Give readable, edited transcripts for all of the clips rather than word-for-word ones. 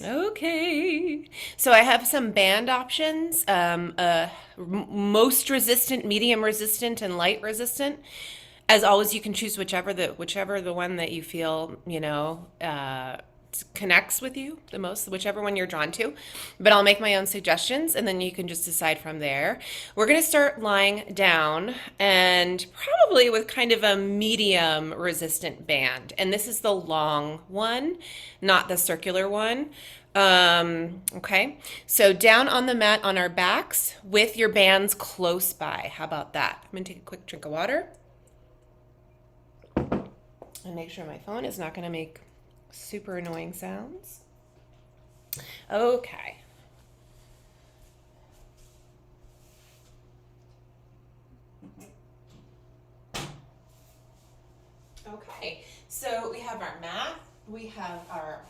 Okay. So I have some band options. Most resistant, medium resistant, and light resistant. As always, you can choose whichever the one that you feel connects with you the most, whichever one you're drawn to. But I'll make my own suggestions, and then you can just decide from there. We're gonna start lying down, and probably with kind of a medium resistant band. And this is the long one, not the circular one. Okay. So down on the mat on our backs with your bands close by. How about that? I'm gonna take a quick drink of water and make sure my phone is not gonna make super annoying sounds. Okay. Okay. So we have our mat, we have our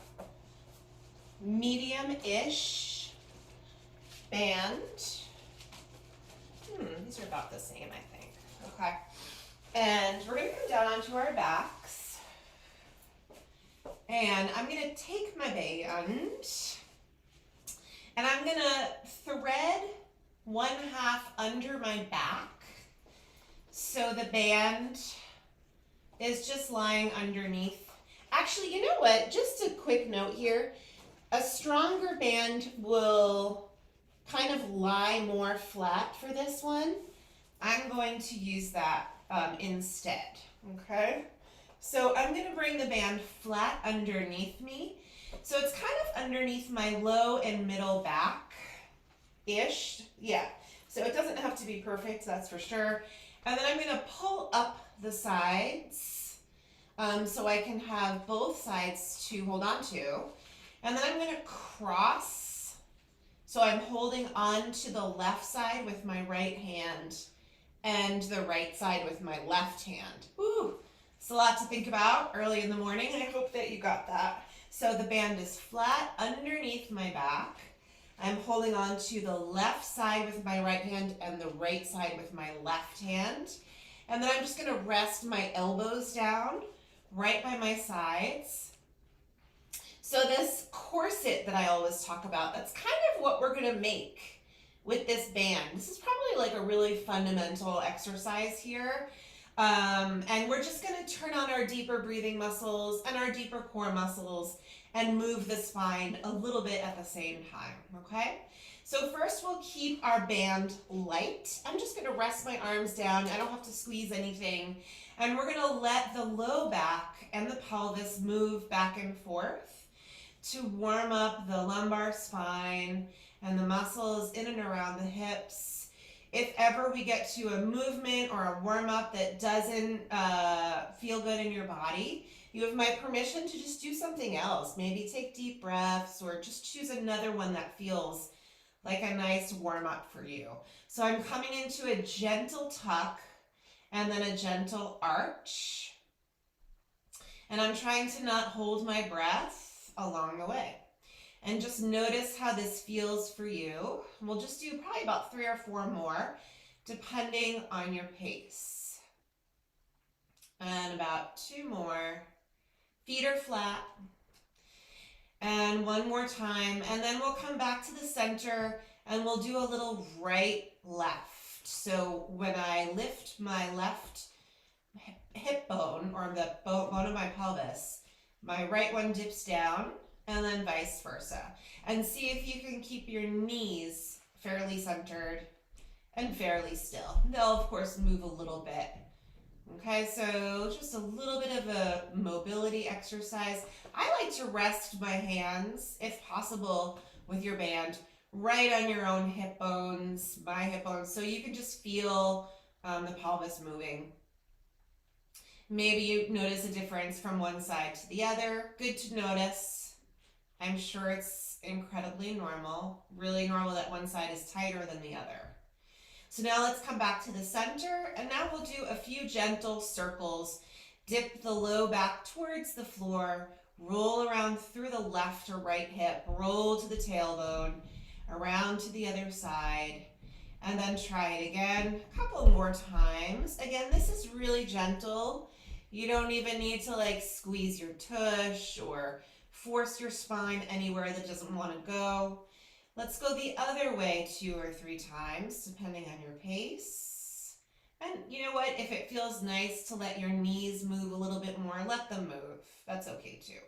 medium-ish band. These are about the same, I think. Okay. And we're going to come down onto our backs. And I'm going to take my band and I'm going to thread one half under my back so the band is just lying underneath. Actually, you know what? Just a quick note here. A stronger band will kind of lie more flat for this one. I'm going to use that instead, okay? So I'm gonna bring the band flat underneath me. So it's kind of underneath my low and middle back-ish. Yeah, so it doesn't have to be perfect, that's for sure. And then I'm gonna pull up the sides so I can have both sides to hold on to. And then I'm gonna cross. So I'm holding on to the left side with my right hand and the right side with my left hand. Woo! It's a lot to think about early in the morning. I hope that you got that. So the band is flat underneath my back. I'm holding on to the left side with my right hand and the right side with my left hand. And then I'm just gonna rest my elbows down right by my sides. So this corset that I always talk about, that's kind of what we're gonna make with this band. This is probably like a really fundamental exercise here. And we're just gonna turn on our deeper breathing muscles and our deeper core muscles and move the spine a little bit at the same time, okay? So first we'll keep our band light. I'm just gonna rest my arms down. I don't have to squeeze anything. And we're gonna let the low back and the pelvis move back and forth to warm up the lumbar spine and the muscles in and around the hips. If ever we get to a movement or a warm up that doesn't feel good in your body, you have my permission to just do something else. Maybe take deep breaths or just choose another one that feels like a nice warm up for you. So I'm coming into a gentle tuck and then a gentle arch. And I'm trying to not hold my breath along the way. And just notice how this feels for you. We'll just do probably about 3 or 4 more, depending on your pace. And about 2 more. Feet are flat. And 1 more time. And then we'll come back to the center and we'll do a little right, left. So when I lift my left hip bone or the bone of my pelvis, my right one dips down and then vice versa. And see if you can keep your knees fairly centered and fairly still. They'll of course move a little bit. Okay, so just a little bit of a mobility exercise. I like to rest my hands, if possible, with your band right on your own hip bones, my hip bones, so you can just feel the pelvis moving. Maybe you notice a difference from one side to the other. Good to notice. I'm sure it's incredibly normal, really normal that one side is tighter than the other. So now let's come back to the center, and now we'll do a few gentle circles. Dip the low back towards the floor, roll around through the left or right hip, roll to the tailbone, around to the other side, and then try it again a couple more times. Again, this is really gentle. You don't even need to like squeeze your tush or force your spine anywhere that doesn't want to go. Let's go the other way 2 or 3 times, depending on your pace. And you know what? If it feels nice to let your knees move a little bit more, let them move. That's okay too.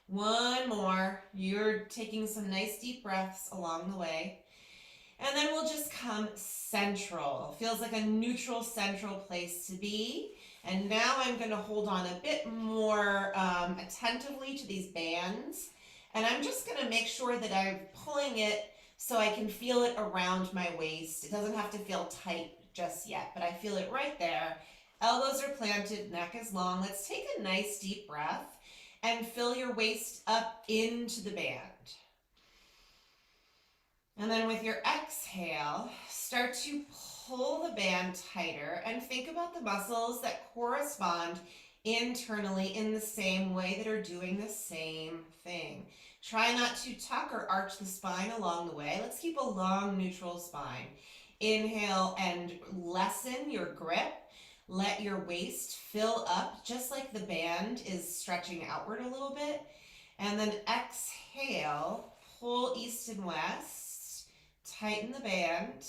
One more. You're taking some nice deep breaths along the way. And then we'll just come central. Feels like a neutral central place to be. And now I'm going to hold on a bit more attentively to these bands. And I'm just going to make sure that I'm pulling it so I can feel it around my waist. It doesn't have to feel tight just yet, but I feel it right there. Elbows are planted, neck is long. Let's take a nice deep breath and fill your waist up into the band. And then with your exhale, start to pull the band tighter and think about the muscles that correspond internally in the same way that are doing the same thing. Try not to tuck or arch the spine along the way. Let's keep a long neutral spine. Inhale and lessen your grip. Let your waist fill up just like the band is stretching outward a little bit. And then exhale, pull east and west, tighten the band.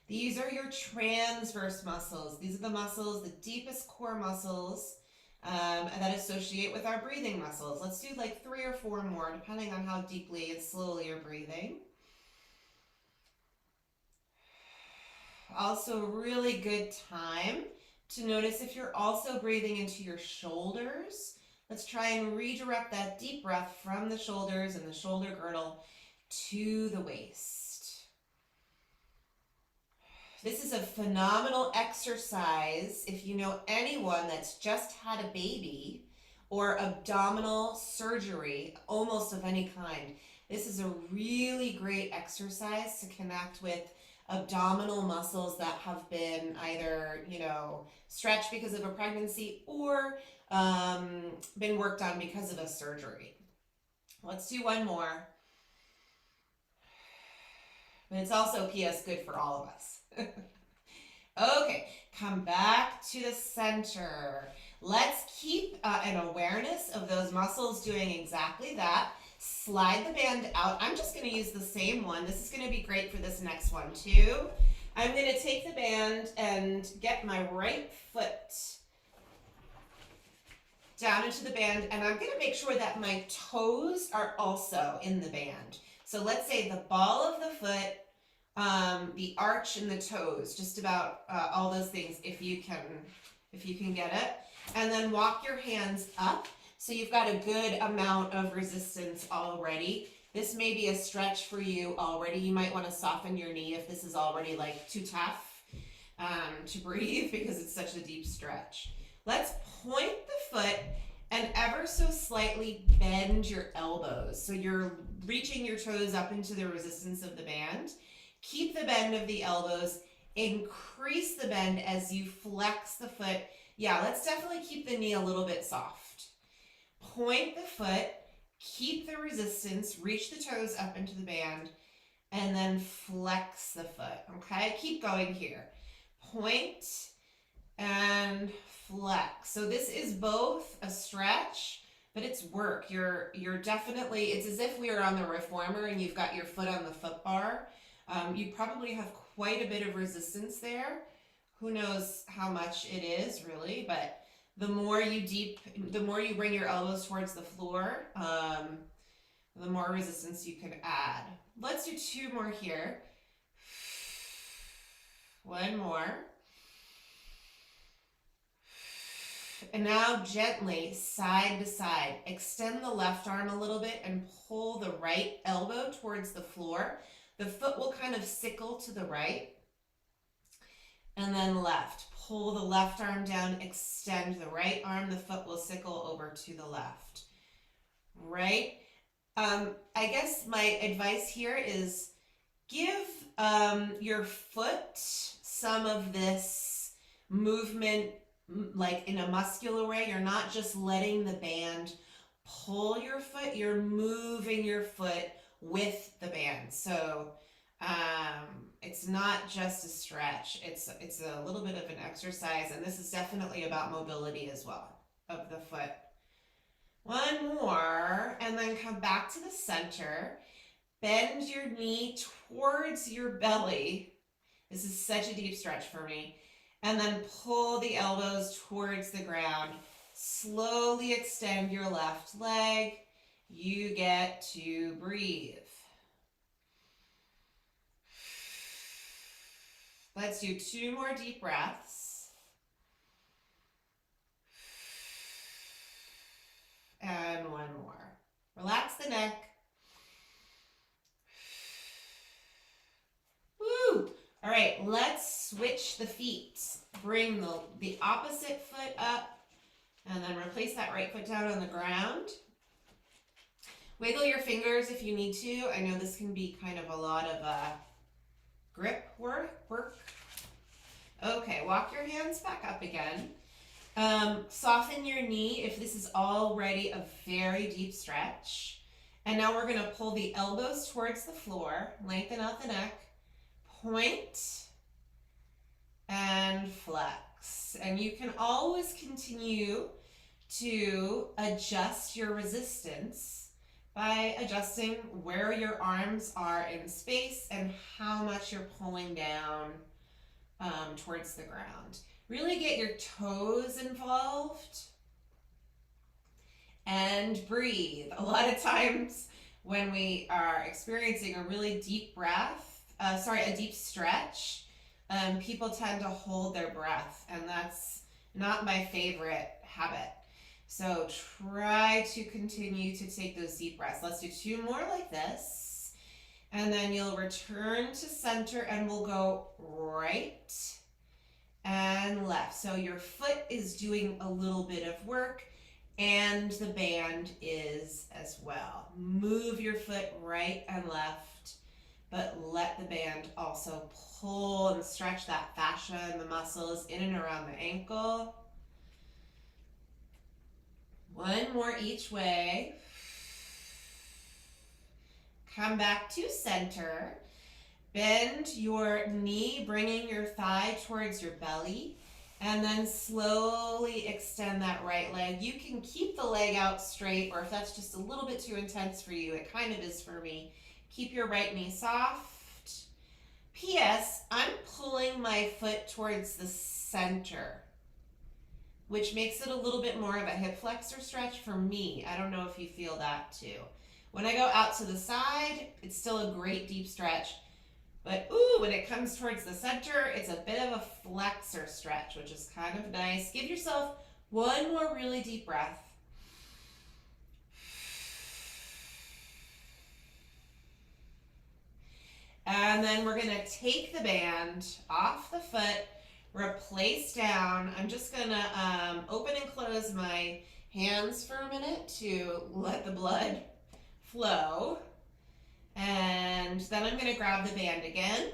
These are your transverse muscles. These are the muscles, the deepest core muscles that associate with our breathing muscles. Let's do like 3 or 4 more, depending on how deeply and slowly you're breathing. Also, really good time to notice if you're also breathing into your shoulders. Let's try and redirect that deep breath from the shoulders and the shoulder girdle to the waist. This is a phenomenal exercise if you know anyone that's just had a baby or abdominal surgery, almost of any kind. This is a really great exercise to connect with abdominal muscles that have been either, stretched because of a pregnancy or been worked on because of a surgery. Let's do one more. But it's also, P.S., good for all of us. Okay, come back to the center. Let's keep an awareness of those muscles doing exactly that. Slide the band out. I'm just going to use the same one. This is going to be great for this next one too. I'm going to take the band and get my right foot down into the band, and I'm going to make sure that my toes are also in the band. So let's say the ball of the foot, the arch and the toes, just about all those things if you can get it. And then walk your hands up so you've got a good amount of resistance already. This may be a stretch for you already. You might want to soften your knee if this is already like too tough to breathe because it's such a deep stretch. Let's point the foot and ever so slightly bend your elbows. So you're reaching your toes up into the resistance of the band. Keep the bend of the elbows. Increase the bend as you flex the foot. Yeah, let's definitely keep the knee a little bit soft. Point the foot. Keep the resistance. Reach the toes up into the band. And then flex the foot. Okay, keep going here. Point and flex. So this is both a stretch, but it's work. You're definitely, it's as if we were on the reformer and you've got your foot on the foot bar. You probably have quite a bit of resistance there. Who knows how much it is really, but the more you bring your elbows towards the floor, the more resistance you can add. Let's do 2 more here. 1 more. And now gently, side to side, extend the left arm a little bit and pull the right elbow towards the floor. The foot will kind of sickle to the right. And then left. Pull the left arm down, extend the right arm. The foot will sickle over to the left. Right? I guess my advice here is give your foot some of this movement like in a muscular way. You're not just letting the band pull your foot, you're moving your foot with the band. So it's not just a stretch, it's a little bit of an exercise, and this is definitely about mobility as well of the foot. One more, and then come back to the center. Bend your knee towards your belly. This is such a deep stretch for me. And then pull the elbows towards the ground. Slowly extend your left leg. You get to breathe. Let's do 2 more deep breaths. And 1 more. Relax the neck. Woo! All right, let's switch the feet. Bring the opposite foot up and then replace that right foot down on the ground. Wiggle your fingers if you need to. I know this can be kind of a lot of grip work. Okay, walk your hands back up again. Soften your knee if this is already a very deep stretch. And now we're gonna pull the elbows towards the floor, lengthen out the neck, point, and flex. And you can always continue to adjust your resistance by adjusting where your arms are in space and how much you're pulling down towards the ground. Really get your toes involved and breathe. A lot of times when we are experiencing a really deep a deep stretch, people tend to hold their breath, and that's not my favorite habit. So try to continue to take those deep breaths. Let's do 2 more like this. And then you'll return to center and we'll go right and left. So your foot is doing a little bit of work and the band is as well. Move your foot right and left, but let the band also pull and stretch that fascia and the muscles in and around the ankle. 1 more each way. Come back to center. Bend your knee, bringing your thigh towards your belly, and then slowly extend that right leg. You can keep the leg out straight, or if that's just a little bit too intense for you, it kind of is for me. Keep your right knee soft. P.S. I'm pulling my foot towards the center, which makes it a little bit more of a hip flexor stretch for me. I don't know if you feel that too. When I go out to the side, it's still a great deep stretch. But when it comes towards the center, it's a bit of a flexor stretch, which is kind of nice. Give yourself 1 more really deep breath. And then we're gonna take the band off the foot, replace down. I'm just gonna open and close my hands for a minute to let the blood flow. And then I'm gonna grab the band again.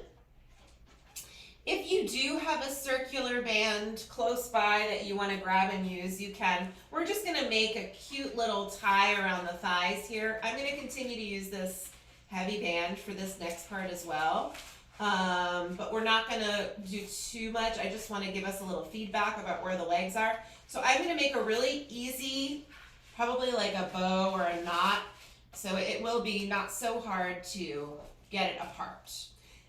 If you do have a circular band close by that you wanna grab and use, you can. We're just gonna make a cute little tie around the thighs here. I'm gonna continue to use this heavy band for this next part as well. But we're not gonna do too much. I just wanna give us a little feedback about where the legs are. So I'm gonna make a really easy, probably like a bow or a knot, so it will be not so hard to get it apart.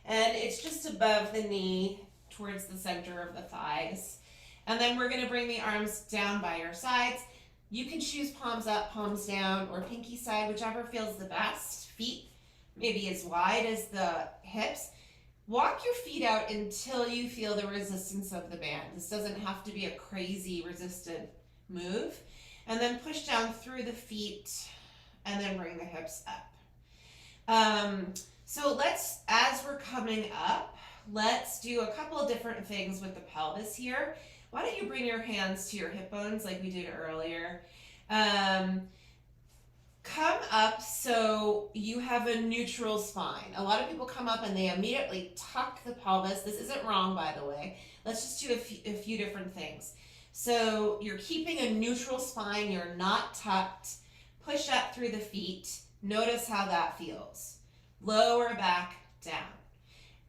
And it's just above the knee towards the center of the thighs. And then we're gonna bring the arms down by your sides. You can choose palms up, palms down, or pinky side, whichever feels the best. Feet maybe as wide as the hips. Walk your feet out until you feel the resistance of the band. This doesn't have to be a crazy resisted move. And then push down through the feet and then bring the hips up. So let's, as we're coming up, let's do a couple of different things with the pelvis here. Why don't you bring your hands to your hip bones like we did earlier. Come up so you have a neutral spine. A lot of people come up and they immediately tuck the pelvis. This isn't wrong, by the way. Let's just do a few different things. So you're keeping a neutral spine. You're not tucked. Push up through the feet. Notice how that feels. Lower back down.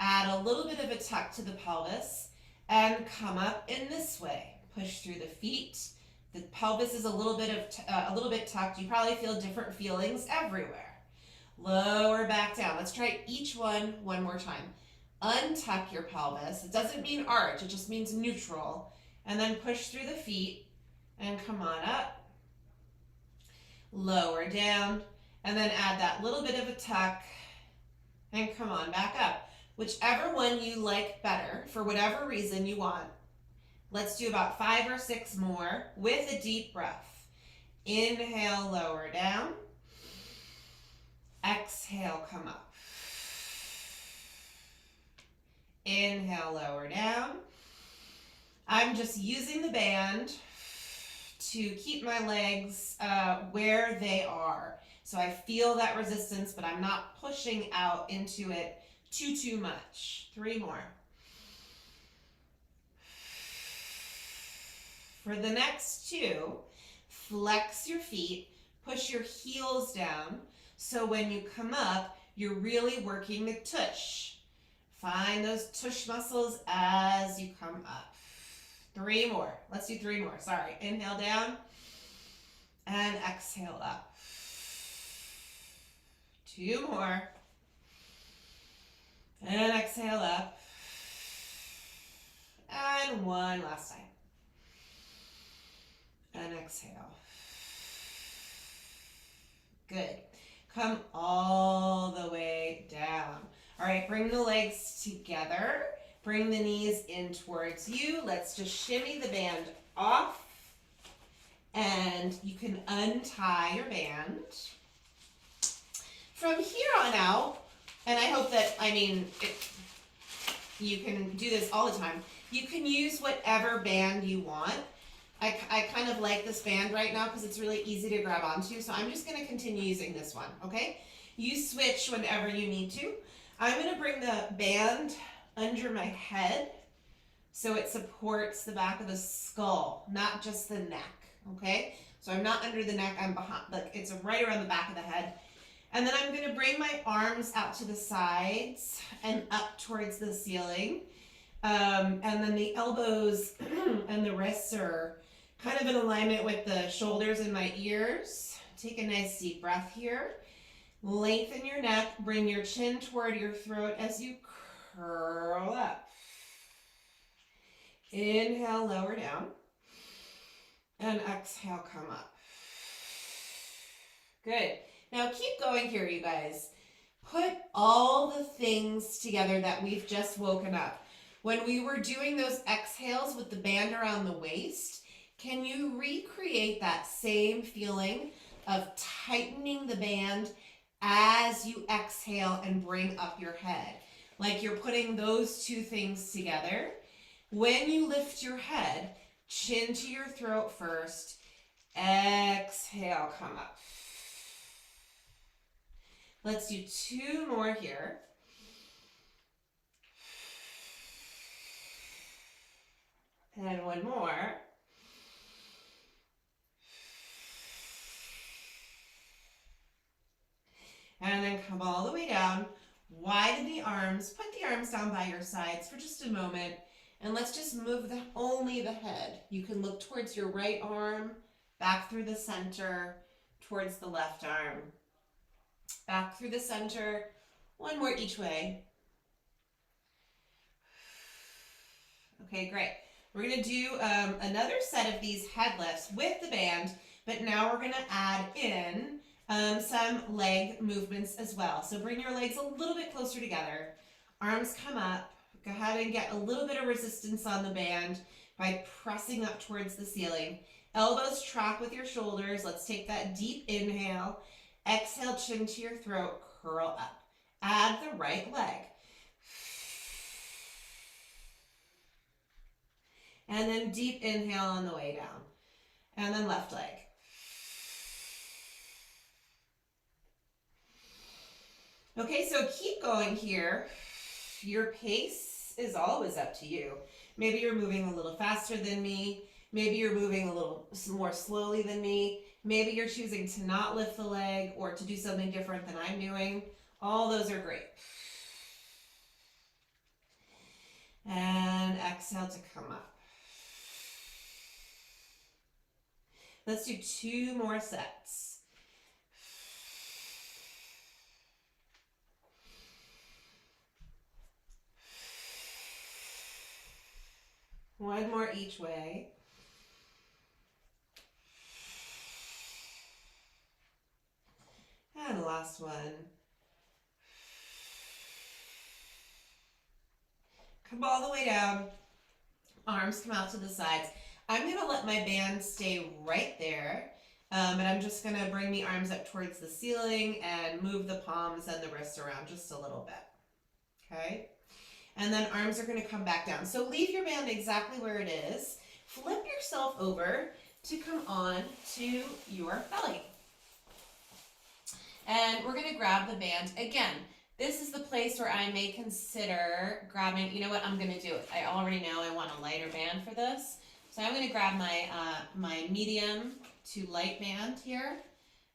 Add a little bit of a tuck to the pelvis and come up in this way. Push through the feet. The pelvis is a little bit tucked. You probably feel different feelings everywhere. Lower back down. Let's try each one more time. Untuck your pelvis. It doesn't mean arch, it just means neutral. And then push through the feet and come on up. Lower down, and then add that little bit of a tuck and come on back up. Whichever one you like better, for whatever reason you want. Let's do about 5 or 6 more with a deep breath. Inhale, lower down. Exhale, come up. Inhale, lower down. I'm just using the band to keep my legs where they are. So I feel that resistance, but I'm not pushing out into it too much. 3 more. For the next 2, flex your feet, push your heels down, so when you come up, you're really working the tush. Find those tush muscles as you come up. 3 more. Let's do 3 more. Sorry. Inhale down and exhale up. 2 more. And exhale up. And 1 last time. And exhale. Good. Come all the way down. All right, bring the legs together. Bring the knees in towards you. Let's just shimmy the band off. And you can untie your band. From here on out, and I hope that, you can do this all the time. You can use whatever band you want. I kind of like this band right now because it's really easy to grab onto, so I'm just going to continue using this one, okay? You switch whenever you need to. I'm going to bring the band under my head so it supports the back of the skull, not just the neck, okay? So I'm not under the neck, I'm behind, like it's right around the back of the head. And then I'm going to bring my arms out to the sides and up towards the ceiling. And then the elbows and the wrists are kind of in alignment with the shoulders and my ears. Take a nice deep breath here. Lengthen your neck. Bring your chin toward your throat as you curl up. Inhale, lower down. And exhale, come up. Good. Now keep going here, you guys. Put all the things together that we've just woken up. When we were doing those exhales with the band around the waist, can you recreate that same feeling of tightening the band as you exhale and bring up your head? Like you're putting those 2 things together. When you lift your head, chin to your throat first. Exhale, come up. Let's do 2 more here. And 1 more. And then come all the way down. Widen the arms. Put the arms down by your sides for just a moment. And let's just move only the head. You can look towards your right arm, back through the center, towards the left arm. Back through the center. 1 more each way. Okay, great. We're going to do another set of these head lifts with the band, but now we're going to add in some leg movements as well. So bring your legs a little bit closer together. Arms come up. Go ahead and get a little bit of resistance on the band by pressing up towards the ceiling. Elbows track with your shoulders. Let's take that deep inhale. Exhale, chin to your throat, curl up. Add the right leg. And then deep inhale on the way down. And then left leg. Okay, so keep going here. Your pace is always up to you. Maybe you're moving a little faster than me. Maybe you're moving a little more slowly than me. Maybe you're choosing to not lift the leg or to do something different than I'm doing. All those are great. And exhale to come up. Let's do 2 more sets. One more each way. And last one. Come all the way down. Arms come out to the sides. I'm going to let my band stay right there. And I'm just going to bring the arms up towards the ceiling and move the palms and the wrists around just a little bit. Okay? And then arms are going to come back down. So leave your band exactly where it is. Flip yourself over to come on to your belly. And we're going to grab the band. Again, this is the place where I may consider grabbing, you know what, I'm going to do it. I already know I want a lighter band for this. So I'm going to grab my, my medium to light band here,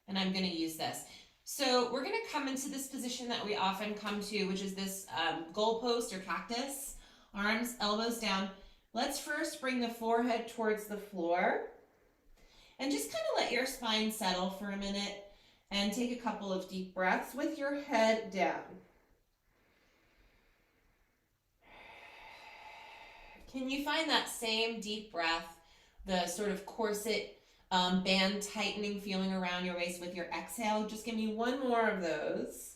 and I'm going to use this. So we're going to come into this position that we often come to, which is this goalpost or cactus. Arms, elbows down. Let's first bring the forehead towards the floor. And just kind of let your spine settle for a minute. And take a couple of deep breaths with your head down. Can you find that same deep breath, the sort of corset band tightening feeling around your waist with your exhale? Just give me one more of those.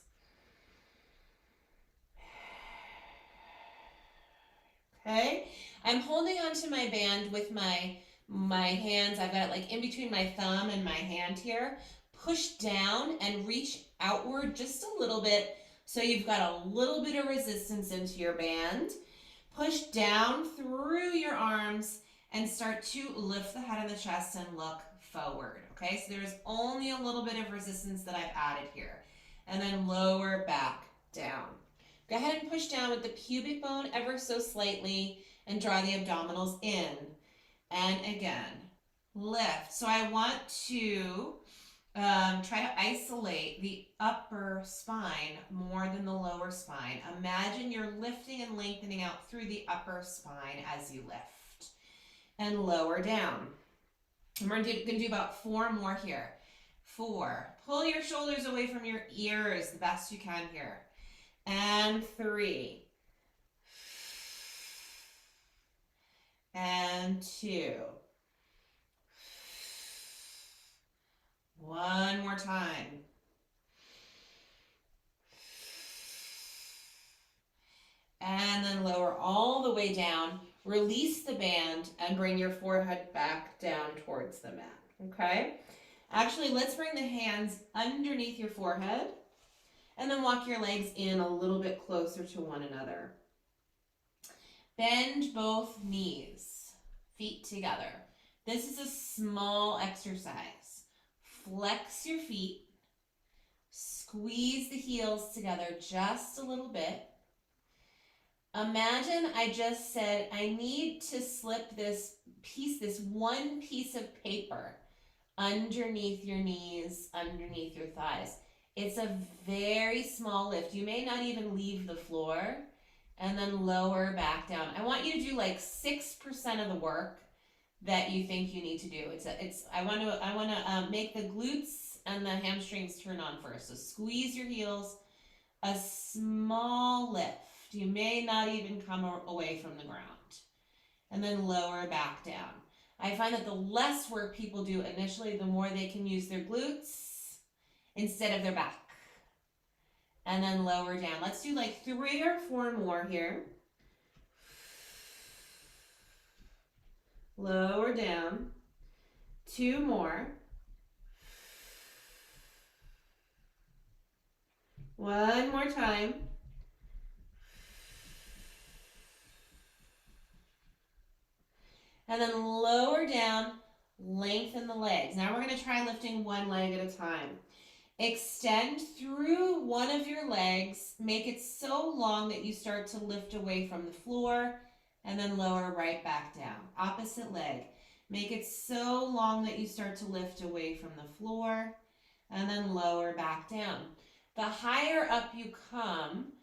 Okay, I'm holding onto my band with my hands. I've got it like in between my thumb and my hand here. Push down and reach outward just a little bit so you've got a little bit of resistance into your band. Push down through your arms and start to lift the head and the chest and look forward. Okay, so there's only a little bit of resistance that I've added here. And then lower back down. Go ahead and push down with the pubic bone ever so slightly and draw the abdominals in. And again, lift. So I want to try to isolate the upper spine more than the lower spine. Imagine you're lifting and lengthening out through the upper spine as you lift. And lower down. And we're going to do about 4 more here. 4. Pull your shoulders away from your ears the best you can here. And 3. And 2. One more time. And then lower all the way down. Release the band and bring your forehead back down towards the mat. Okay? Actually, let's bring the hands underneath your forehead and then walk your legs in a little bit closer to one another. Bend both knees, feet together. This is a small exercise. Flex your feet, squeeze the heels together just a little bit. Imagine I just said I need to slip this one piece of paper underneath your knees, underneath your thighs. It's a very small lift. You may not even leave the floor, and then lower back down. I want you to do like 6% of the work that you think you need to do. I want to make the glutes and the hamstrings turn on first. So squeeze your heels, a small lift. You may not even come away from the ground. And then lower back down. I find that the less work people do initially, the more they can use their glutes instead of their back. And then lower down. Let's do like 3 or 4 more here. Lower down. 2 more. 1 more time. And then lower down, lengthen the legs. Now we're going to try lifting one leg at a time. Extend through one of your legs. Make it so long that you start to lift away from the floor and then lower right back down. Opposite leg. Make it so long that you start to lift away from the floor and then lower back down. The higher up you come,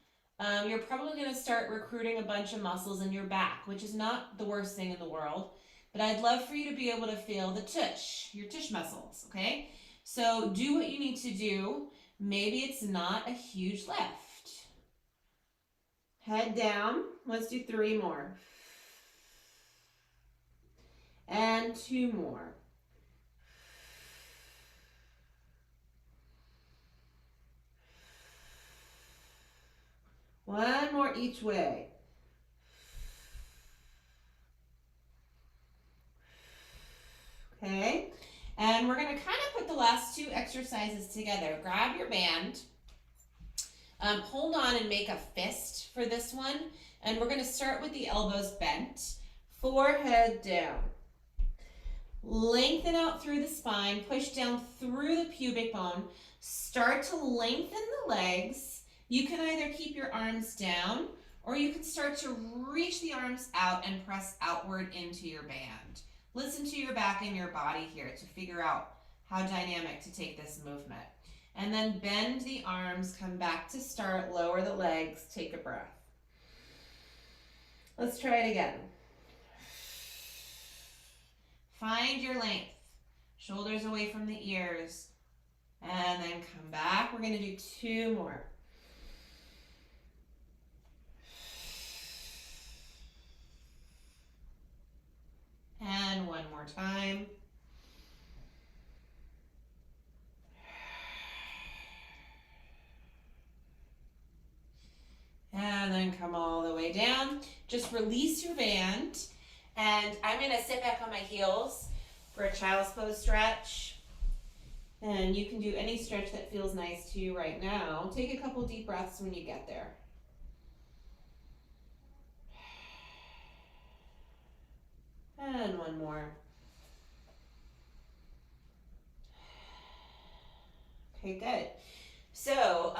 you're probably going to start recruiting a bunch of muscles in your back, which is not the worst thing in the world. but I'd love for you to be able to feel the tush, your tush muscles, okay? So do what you need to do. Maybe it's not a huge lift. Head down. Let's do 3 more. And 2 more. One more each way. Okay, and we're going to kind of put the last 2 exercises together. Grab your band, hold on and make a fist for this one, and we're going to start with the elbows bent, forehead down. Lengthen out through the spine, push down through the pubic bone, start to lengthen the legs. You can either keep your arms down or you can start to reach the arms out and press outward into your band. Listen to your back and your body here to figure out how dynamic to take this movement. And then bend the arms, come back to start, lower the legs, take a breath. Let's try it again. Find your length, shoulders away from the ears, and then come back. We're going to do 2 more. And 1 more time. And then come all the way down. Just release your band. And I'm going to sit back on my heels for a child's pose stretch. And you can do any stretch that feels nice to you right now. Take a couple deep breaths when you get there. And 1 more. Okay, good. So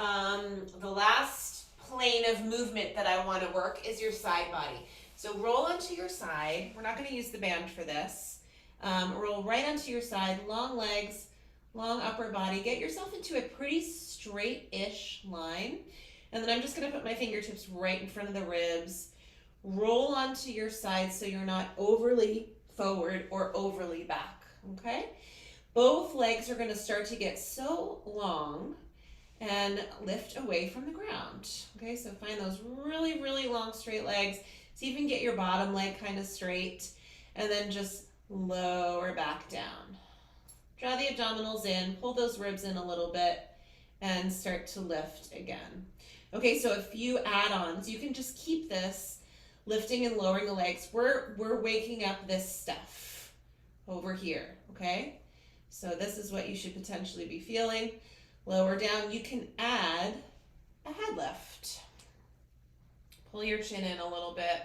the last plane of movement that I want to work is your side body. So roll onto your side. We're not going to use the band for this. Roll right onto your side, long legs, long upper body. Get yourself into a pretty straight-ish line. And then I'm just going to put my fingertips right in front of the ribs. Roll onto your side so you're not overly forward or overly back, okay? Both legs are going to start to get so long and lift away from the ground, okay? So find those really, really long straight legs. See if you can get your bottom leg kind of straight, and then just lower back down. Draw the abdominals in, pull those ribs in a little bit, and start to lift again. Okay, so a few add-ons. You can just keep this lifting and lowering the legs. We're waking up this stuff over here, okay? So this is what you should potentially be feeling. Lower down, you can add a head lift. Pull your chin in a little bit.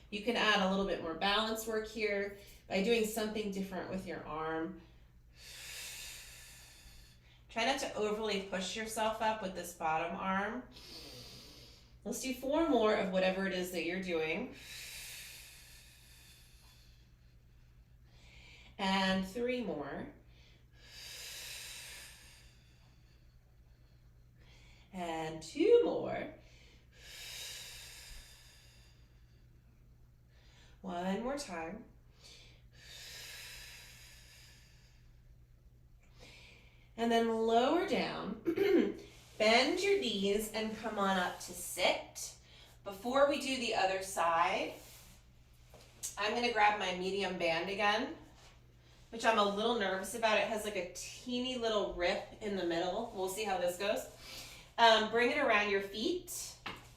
You can add a little bit more balance work here by doing something different with your arm. Try not to overly push yourself up with this bottom arm. Let's do 4 more of whatever it is that you're doing. And 3 more. And 2 more. 1 more time. And then lower down. Bend your knees and come on up to sit. Before we do the other side, I'm going to grab my medium band again, which I'm a little nervous about. It has like a teeny little rip in the middle. We'll see how this goes. Bring it around your feet.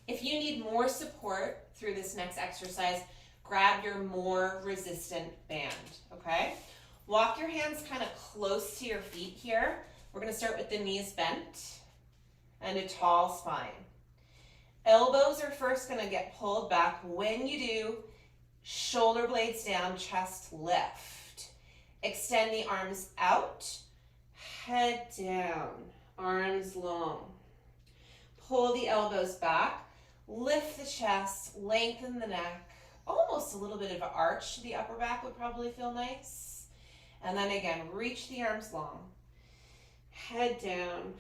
If you need more support through this next exercise, grab your more resistant band, okay? Walk your hands kind of close to your feet here. We're going to start with the knees bent and a tall spine. Elbows are first going to get pulled back. When you do, shoulder blades down, chest lift. Extend the arms out, head down, arms long. Pull the elbows back, lift the chest, lengthen the neck, almost a little bit of an arch to the upper back would probably feel nice. And then again, reach the arms long, head down,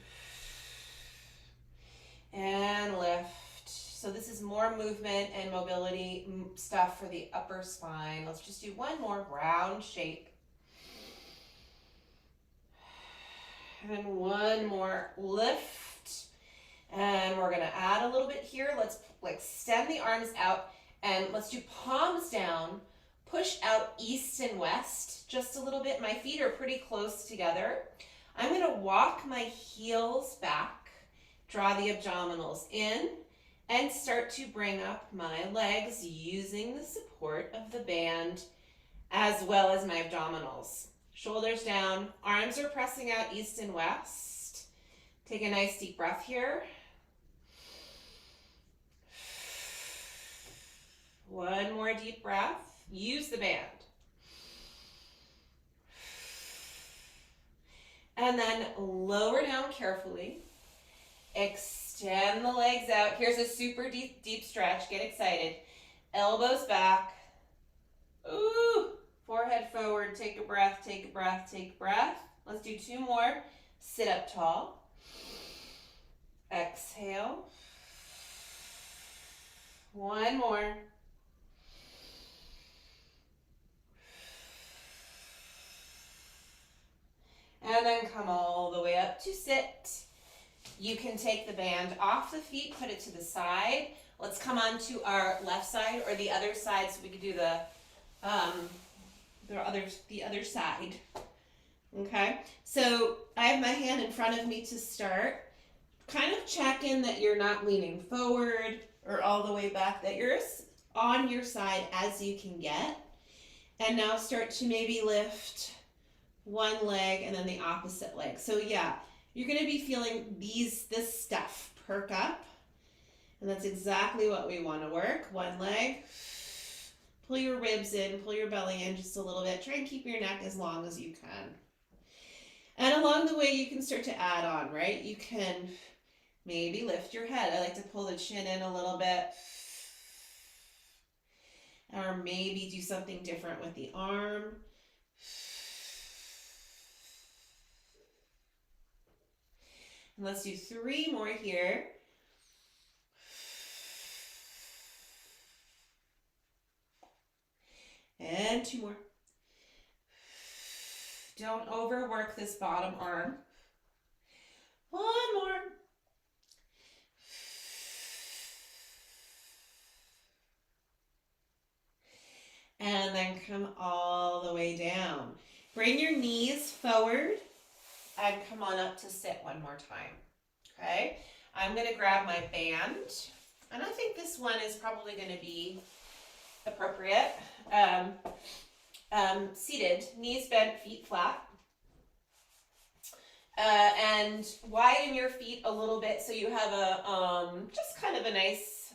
and lift. So this is more movement and mobility stuff for the upper spine. Let's just do one more round shape. And one more lift. And we're gonna add a little bit here. Let's extend the arms out and let's do palms down. Push out east and west just a little bit. My feet are pretty close together. I'm gonna walk my heels back, draw the abdominals in, and start to bring up my legs using the support of the band as well as my abdominals. Shoulders down, arms are pressing out east and west. Take a nice deep breath here. One more deep breath. Use the band. And then lower down carefully. Extend the legs out. Here's a super deep stretch. Get excited. Elbows back. Ooh. Forehead forward. Take a breath, take a breath, take a breath. Let's do two more. Sit up tall. Exhale. One more. And then come all the way up to sit. You can take the band off the feet, put it to the side. Let's come on to our left side or the other side so we can do the other side. Okay, so I have my hand in front of me to start. Kind of check in that you're not leaning forward or all the way back, that you're on your side as you can get. And now start to maybe lift one leg and then the opposite leg. So yeah, you're going to be feeling this stuff perk up. And that's exactly what we want to work. One leg. Pull your ribs in, pull your belly in just a little bit. Try and keep your neck as long as you can. And along the way, you can start to add on, right? You can maybe lift your head. I like to pull the chin in a little bit. Or maybe do something different with the arm. And let's do three more here. And two more. Don't overwork this bottom arm. One more. And then come all the way down. Bring your knees forward and come on up to sit one more time. Okay? I'm going to grab my band. And I think this one is probably going to be appropriate. Seated, knees bent, feet flat. And widen your feet a little bit so you have a just kind of a nice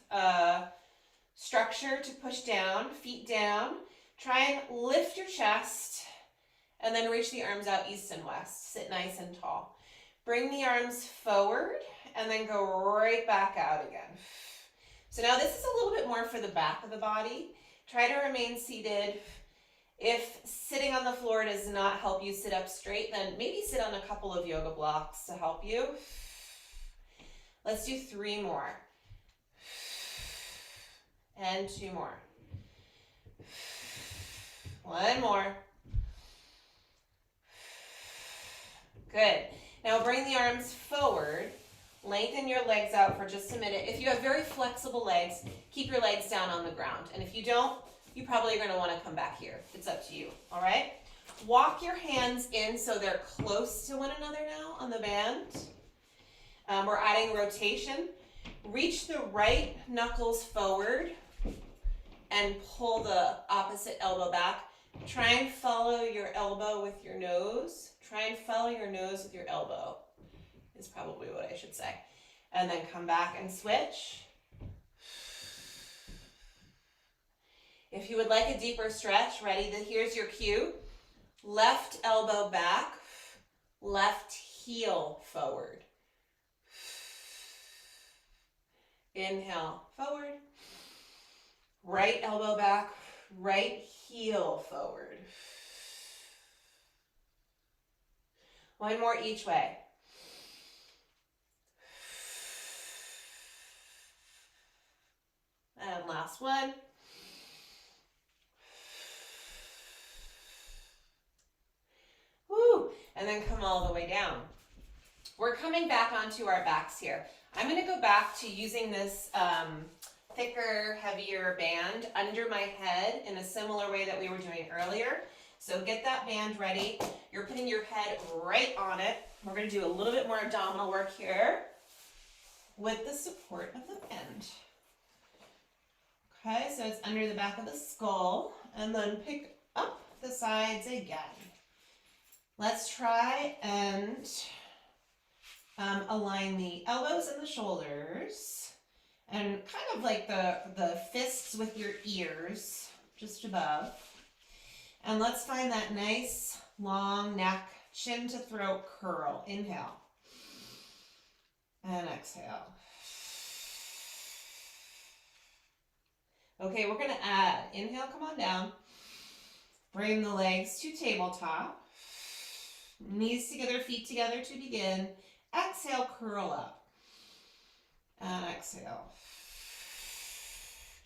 structure to push down, feet down. Try and lift your chest and then reach the arms out east and west. Sit nice and tall. Bring the arms forward and then go right back out again. So now this is a little bit more for the back of the body. Try to remain seated. If sitting on the floor does not help you sit up straight, then maybe sit on a couple of yoga blocks to help you. Let's do three more. And two more. One more. Good. Now bring the arms forward. Lengthen your legs out for just a minute. If you have very flexible legs, keep your legs down on the ground. And if you don't, you probably are going to want to come back here. It's up to you. All right? Walk your hands in so they're close to one another now on the band. We're adding rotation. Reach the right knuckles forward and pull the opposite elbow back. Try and follow your elbow with your nose. Try and follow your nose with your elbow is probably what I should say. And then come back and switch. If you would like a deeper stretch, ready? Here's your cue. Left elbow back, left heel forward. Inhale, forward. Right elbow back, right heel forward. One more each way. And last one. Woo! And then come all the way down. We're coming back onto our backs here. I'm going to go back to using this thicker, heavier band under my head in a similar way that we were doing earlier. So get that band ready. You're putting your head right on it. We're going to do a little bit more abdominal work here with the support of the band. Okay, so it's under the back of the skull, and then pick up the sides again. Let's try and align the elbows and the shoulders, and kind of like the fists with your ears just above. And let's find that nice long neck, chin to throat curl. Inhale. And exhale. Okay, we're going to add. Inhale, come on down. Bring the legs to tabletop. Knees together, feet together to begin. Exhale, curl up. And exhale.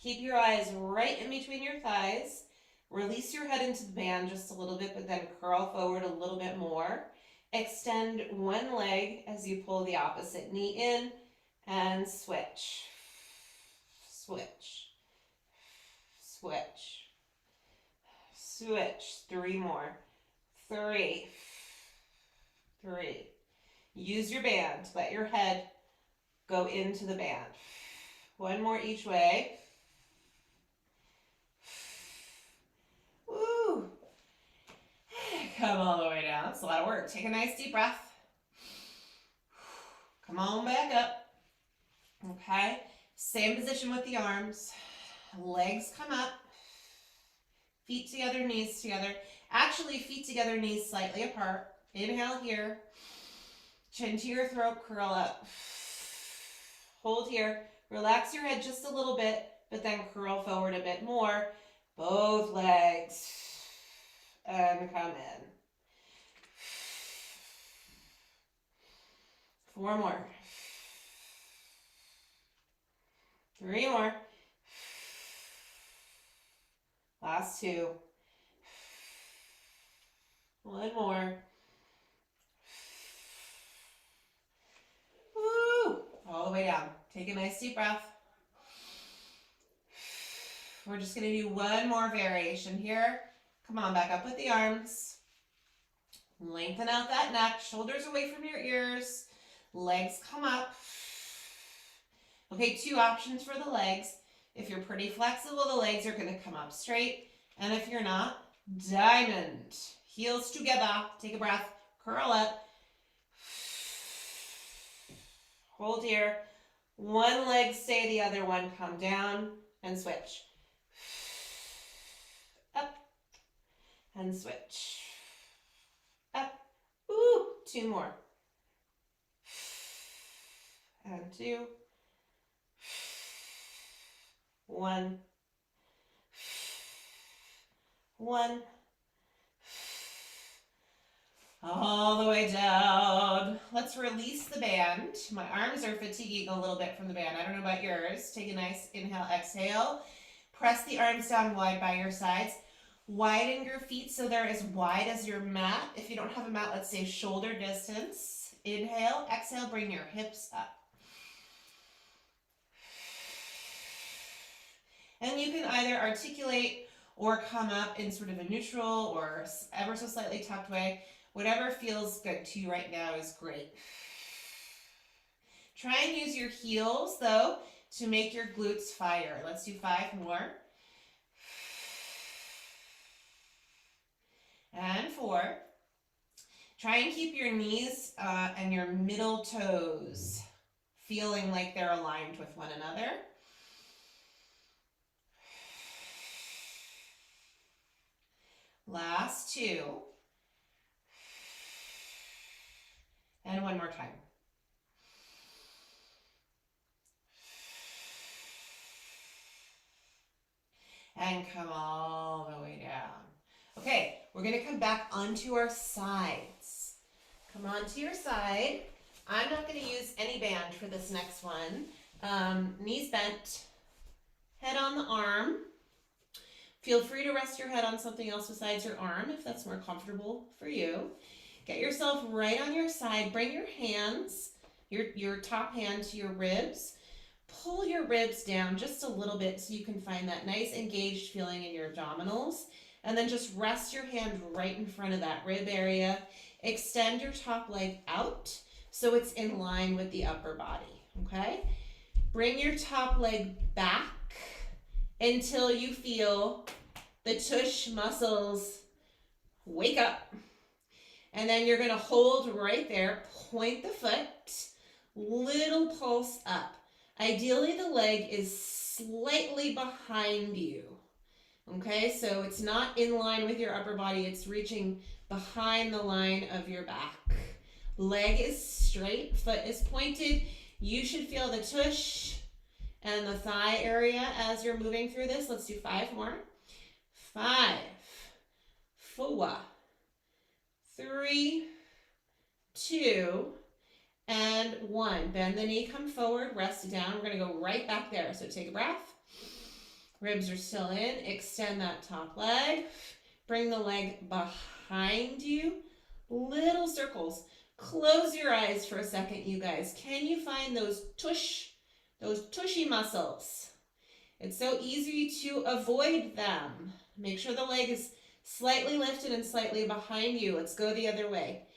Keep your eyes right in between your thighs. Release your head into the band just a little bit, but then curl forward a little bit more. Extend one leg as you pull the opposite knee in and switch. Switch. Switch. Switch. 3 more. 3. 3. Use your band. Let your head go into the band. 1 more each way. Woo! Come all the way down. It's a lot of work. Take a nice deep breath. Come on back up. Okay. Same position with the arms. Legs come up. Feet together, knees together. Actually, feet together, knees slightly apart. Inhale here. Chin to your throat, curl up. Hold here. Relax your head just a little bit, but then curl forward a bit more. Both legs. And come in. 4 more. 3 more. Last 2. 1 more. Woo! All the way down. Take a nice deep breath. We're just going to do 1 more variation here. Come on, back up with the arms. Lengthen out that neck. Shoulders away from your ears. Legs come up. Okay, 2 options for the legs. If you're pretty flexible, the legs are going to come up straight. And if you're not, diamond. Heels together. Take a breath. Curl up. Hold here. 1 leg stay, the other one come down and switch. Up and switch. Up. Ooh, 2 more. And 2. 1. 1. All the way down. Let's release the band. My arms are fatiguing a little bit from the band. I don't know about yours. Take a nice inhale, exhale. Press the arms down wide by your sides. Widen your feet so they're as wide as your mat. If you don't have a mat, let's say shoulder distance. Inhale, exhale, bring your hips up. And you can either articulate or come up in sort of a neutral or ever so slightly tucked way. Whatever feels good to you right now is great. Try and use your heels, though, to make your glutes fire. Let's do 5 more. And 4. Try and keep your knees and your middle toes feeling like they're aligned with one another. Last 2. And 1 more time. And come all the way down. Okay, we're going to come back onto our sides. Come onto your side. I'm not going to use any band for this next one. Knees bent, head on the arm. Feel free to rest your head on something else besides your arm if that's more comfortable for you. Get yourself right on your side. Bring your hands, your top hand to your ribs. Pull your ribs down just a little bit so you can find that nice engaged feeling in your abdominals. And then just rest your hand right in front of that rib area. Extend your top leg out so it's in line with the upper body, okay? Bring your top leg back until you feel the tush muscles wake up. And then you're gonna hold right there, point the foot, little pulse up. Ideally, the leg is slightly behind you. Okay, so it's not in line with your upper body, it's reaching behind the line of your back. Leg is straight, foot is pointed. You should feel the tush and the thigh area as you're moving through this. Let's do 5 more. 5, 4, 3, 2, and 1. Bend the knee, come forward, rest it down. We're gonna go right back there. So take a breath. Ribs are still in. Extend that top leg. Bring the leg behind you. Little circles. Close your eyes for a second, you guys. Can you find those tushy muscles? It's so easy to avoid them. Make sure the leg is slightly lifted and slightly behind you. Let's go the other way.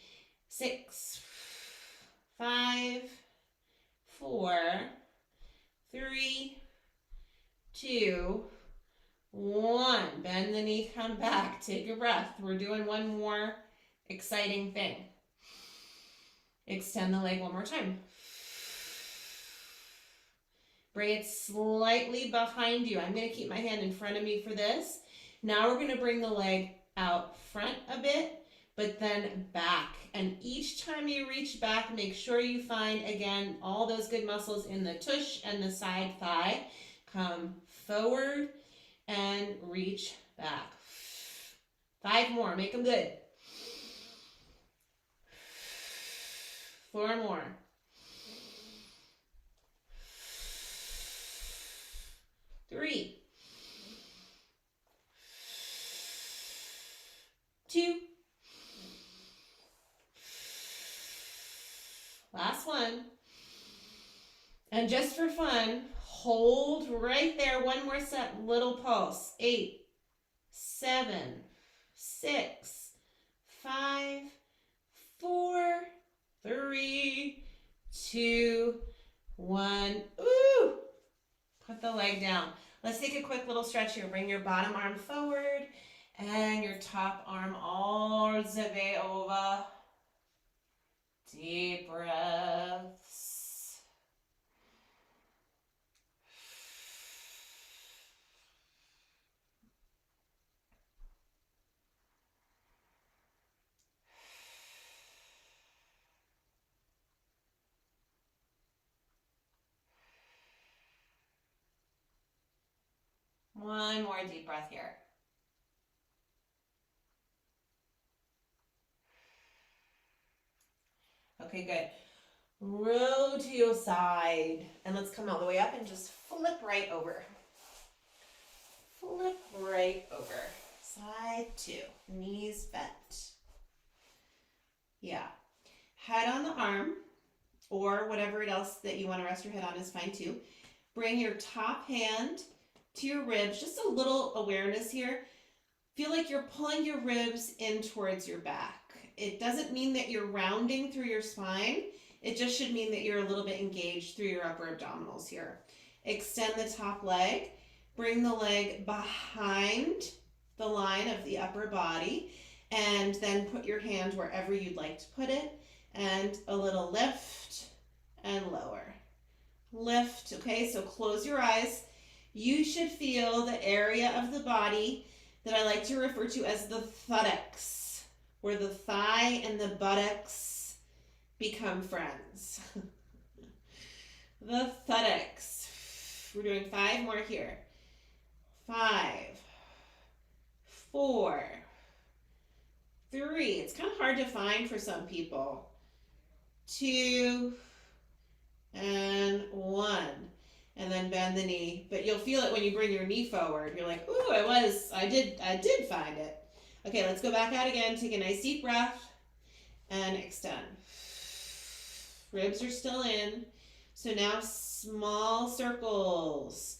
6, 5, 4, 3, 2, 1. Bend the knee, come back. Take a breath. We're doing one more exciting thing. Extend the leg one more time. Bring it slightly behind you. I'm going to keep my hand in front of me for this. Now we're going to bring the leg out front a bit, but then back. And each time you reach back, make sure you find, again, all those good muscles in the tush and the side thigh. Come forward and reach back. 5 more. Make them good. 4 more. 3, 2, last one. And just for fun, hold right there. One more set, little pulse. 8, 7, 6, 5, 4, 3, 2, 1. Ooh! Put the leg down. Let's take a quick little stretch here. Bring your bottom arm forward and your top arm all the way over. Deep breaths. One more deep breath here. Okay, good. Roll to your side. And let's come all the way up and just flip right over. Flip right over. Side 2. Knees bent. Yeah. Head on the arm, or whatever else that you want to rest your head on is fine too. Bring your top hand to your ribs. Just a little awareness here. Feel like you're pulling your ribs in towards your back. It doesn't mean that you're rounding through your spine. It just should mean that you're a little bit engaged through your upper abdominals here. Extend the top leg. Bring the leg behind the line of the upper body, and then put your hand wherever you'd like to put it, and a little lift and lower. Lift, okay? So close your eyes. You should feel the area of the body that I like to refer to as the buttocks, where the thigh and the buttocks become friends. The buttocks. We're doing 5 more here. 5, 4, 3. It's kind of hard to find for some people. 2, and 1. and then bend the knee. But you'll feel it when you bring your knee forward. You're like, ooh, I did find it. Okay, let's go back out again. Take a nice deep breath and extend. Ribs are still in. So now small circles.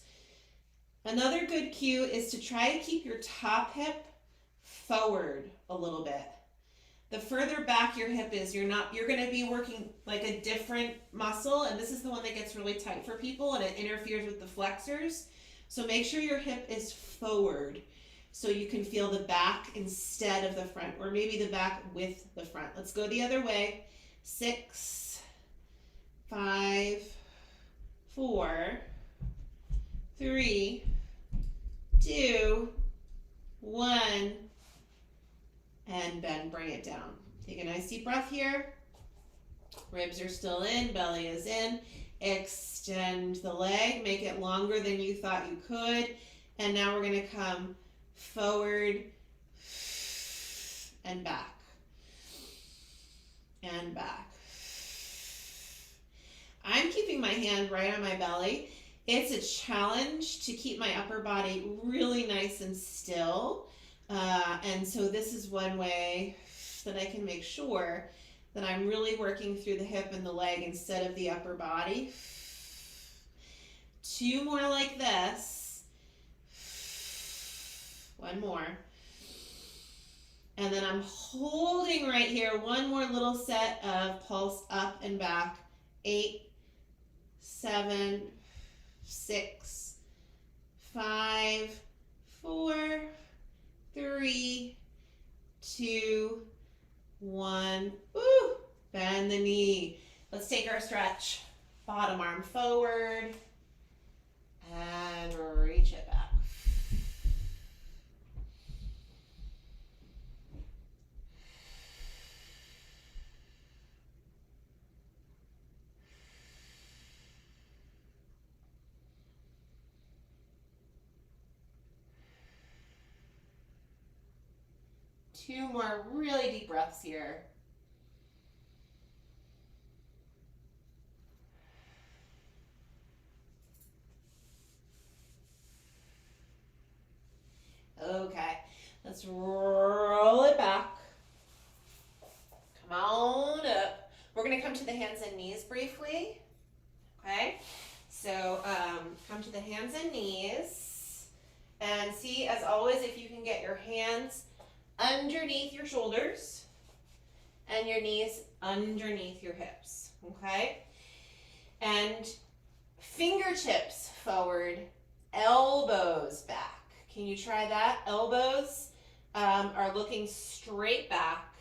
Another good cue is to try to keep your top hip forward a little bit. The further back your hip is, you're going to be working like a different muscle, and this is the one that gets really tight for people and it interferes with the flexors. So make sure your hip is forward so you can feel the back instead of the front, or maybe the back with the front. Let's go the other way. 6, 5, 4, 3, 2, 1, and bend, bring it down. Take a nice deep breath here. Ribs are still in, belly is in. Extend the leg, make it longer than you thought you could. And now we're gonna come forward and back. And back. I'm keeping my hand right on my belly. It's a challenge to keep my upper body really nice and still. And so this is one way that I can make sure that I'm really working through the hip and the leg instead of the upper body. 2 more like this. 1 more. And then I'm holding right here. 1 more little set of pulse up and back. 8, 7, 6, 5, 4, 3, 2, 1. Woo! Bend the knee. Let's take our stretch. Bottom arm forward and reach it back. Two more really deep breaths here. Okay, let's roll it back. Come on up. We're gonna come to the hands and knees briefly. Okay, so come to the hands and knees. And see, as always, if you can get your hands underneath your shoulders and your knees underneath your hips, okay? And fingertips forward, elbows back. Can you try that? Elbows are looking straight back.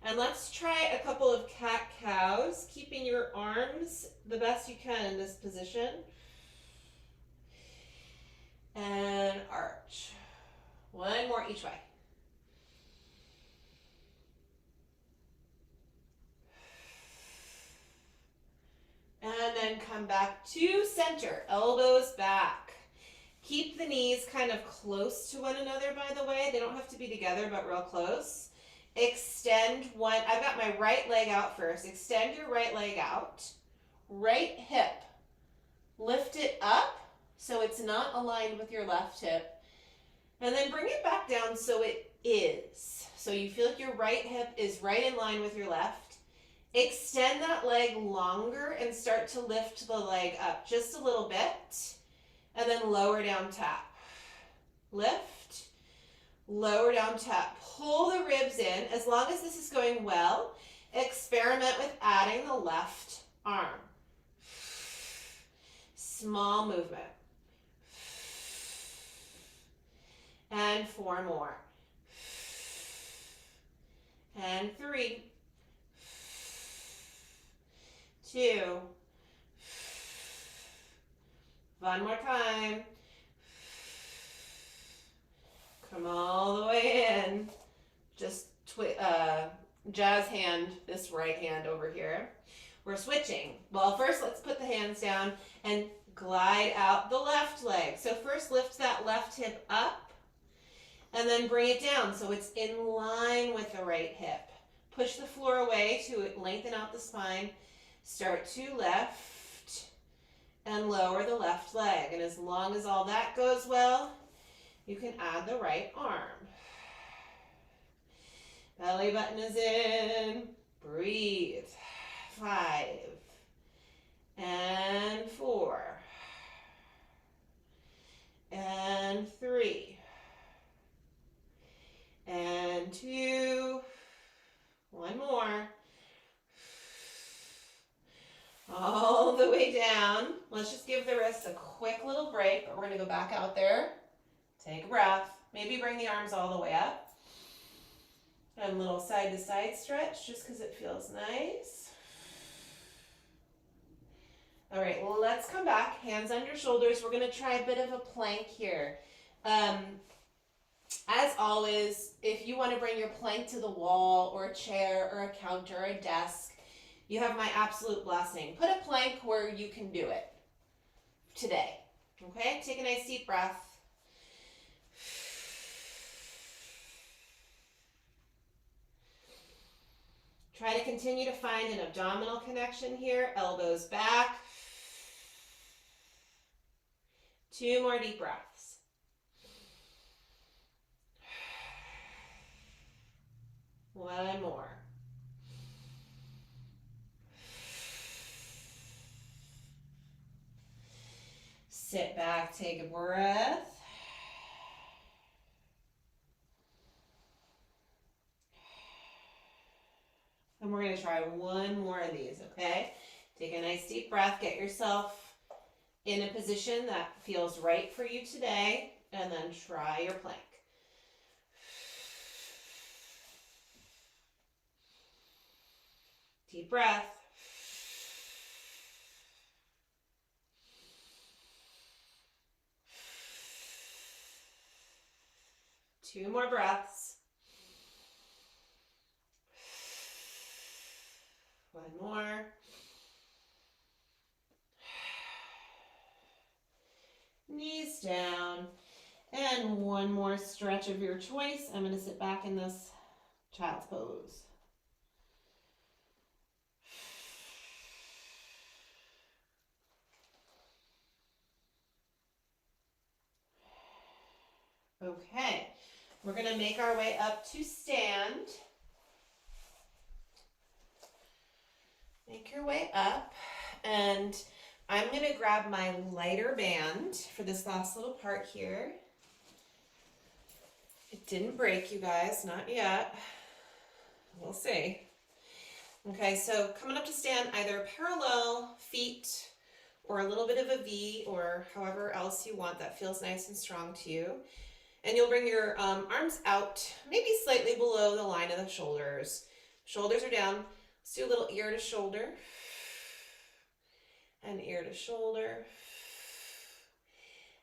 And let's try a couple of cat-cows, keeping your arms the best you can in this position. And arch. 1 more each way. And then come back to center, elbows back. Keep the knees kind of close to one another, by the way. They don't have to be together, but real close. Extend one. I've got my right leg out first. Extend your right leg out. Right hip. Lift it up so it's not aligned with your left hip. And then bring it back down so it is. So you feel like your right hip is right in line with your left. Extend that leg longer and start to lift the leg up just a little bit. And then lower down, tap. Lift, lower down, tap. Pull the ribs in. As long as this is going well, experiment with adding the left arm. Small movement. And 4 more. And 3, 2, 1 more time. Come all the way in. Just jazz hand this right hand over here. We're switching. Well, first let's put the hands down and glide out the left leg. So first lift that left hip up and then bring it down so it's in line with the right hip. Push the floor away to lengthen out the spine. Start to lift and lower the left leg. And as long as all that goes well, you can add the right arm. Belly button is in. Breathe. 5 and 4 and 3 and 2. One more. All the way down. Let's just give the wrists a quick little break, but we're going to go back out there. Take a breath. Maybe bring the arms all the way up. And a little side to side stretch just because it feels nice. All right, well, let's come back. Hands on your shoulders. We're going to try a bit of a plank here. As always, if you want to bring your plank to the wall or a chair or a counter or a desk, you have my absolute blessing. Put a plank where you can do it today. Okay, take a nice deep breath. Try to continue to find an abdominal connection here. Elbows back. 2 more deep breaths. One more. Sit back, take a breath. And we're going to try one more of these, okay? Take a nice deep breath. Get yourself in a position that feels right for you today, and then try your plank. Deep breath. Two more breaths. One more. Knees down. And one more stretch of your choice. I'm going to sit back in this child's pose. Okay, we're going to make our way up to stand. Make your way up, and I'm going to grab my lighter band for this last little part here. It didn't break, you guys, not yet. We'll see. Okay, so coming up to stand, either parallel feet or a little bit of a V, or however else you want that feels nice and strong to you. And you'll bring your arms out, maybe slightly below the line of the shoulders. Shoulders are down. Let's do a little ear to shoulder. And ear to shoulder.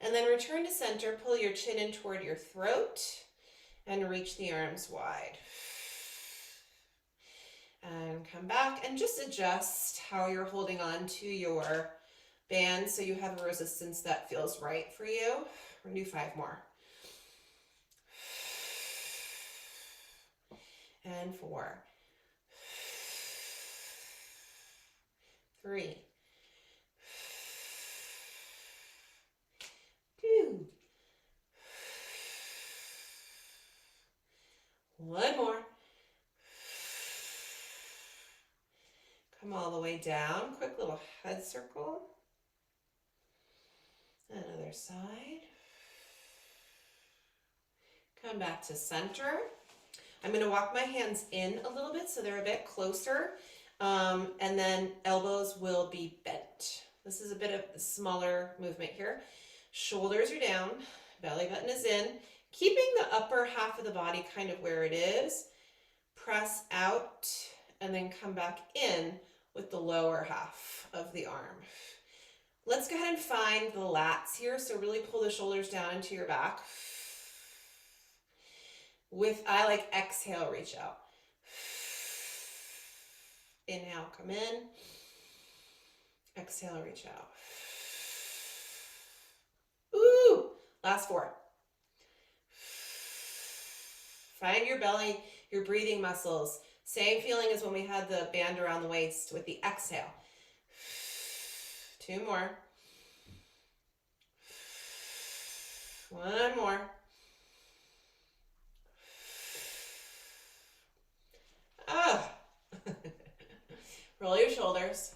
And then return to center. Pull your chin in toward your throat. And reach the arms wide. And come back and just adjust how you're holding on to your band so you have a resistance that feels right for you. We're going to do 5 more. And 4, 3, 2, 1 more. Come all the way down. Quick little head circle. Another side. Come back to center. I'm going to walk my hands in a little bit so they're a bit closer, and then elbows will be bent. This is a bit of a smaller movement here. Shoulders are down, belly button is in, keeping the upper half of the body kind of where it is. Press out and then come back in with the lower half of the arm. Let's go ahead and find the lats here, so really pull the shoulders down into your back. I like exhale, reach out. Inhale, come in. Exhale, reach out. Ooh, last 4. Find your belly, your breathing muscles. Same feeling as when we had the band around the waist with the exhale. 2 more. One more. Ah. Roll your shoulders.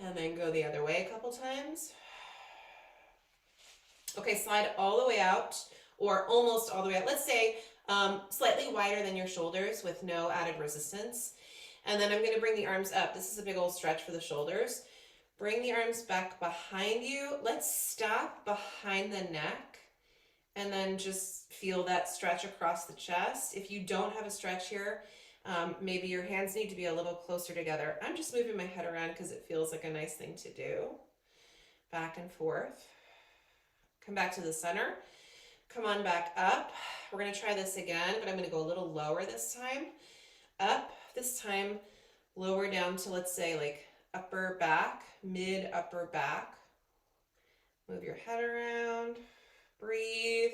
And then go the other way a couple times. Okay, slide all the way out, or almost all the way out. Let's say slightly wider than your shoulders with no added resistance. And then I'm going to bring the arms up. This is a big old stretch for the shoulders. Bring the arms back behind you. Let's stop behind the neck and then just feel that stretch across the chest. If you don't have a stretch here, maybe your hands need to be a little closer together. I'm just moving my head around because it feels like a nice thing to do. Back and forth. Come back to the center. Come on back up. We're going to try this again, but I'm going to go a little lower this time. Up. This time, lower down to, let's say, like upper back, mid upper back. Move your head around. Breathe.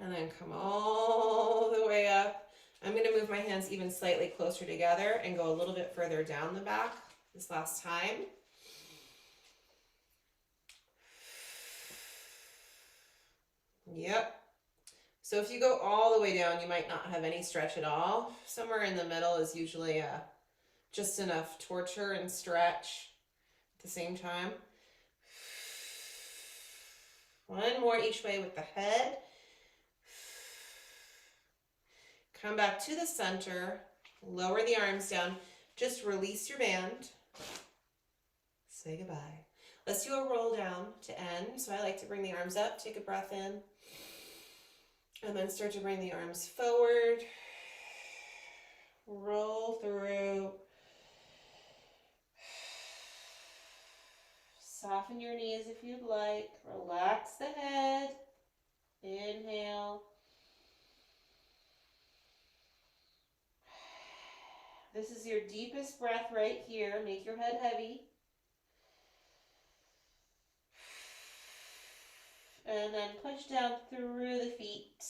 And then come all the way up. I'm going to move my hands even slightly closer together and go a little bit further down the back this last time. Yep. So if you go all the way down, you might not have any stretch at all. Somewhere in the middle is usually just enough torture and stretch at the same time. One more each way with the head. Come back to the center. Lower the arms down. Just release your band. Say goodbye. Let's do a roll down to end. So I like to bring the arms up, take a breath in, and then start to bring the arms forward. Roll through. Soften your knees if you'd like. Relax the head. Inhale. This is your deepest breath right here. Make your head heavy. And then push down through the feet.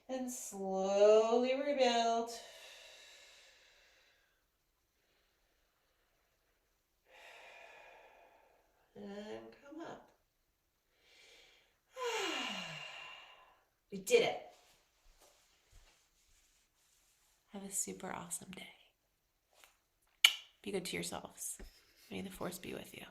And slowly rebuild. And come up. We did it. Have a super awesome day. Be good to yourselves. May the force be with you.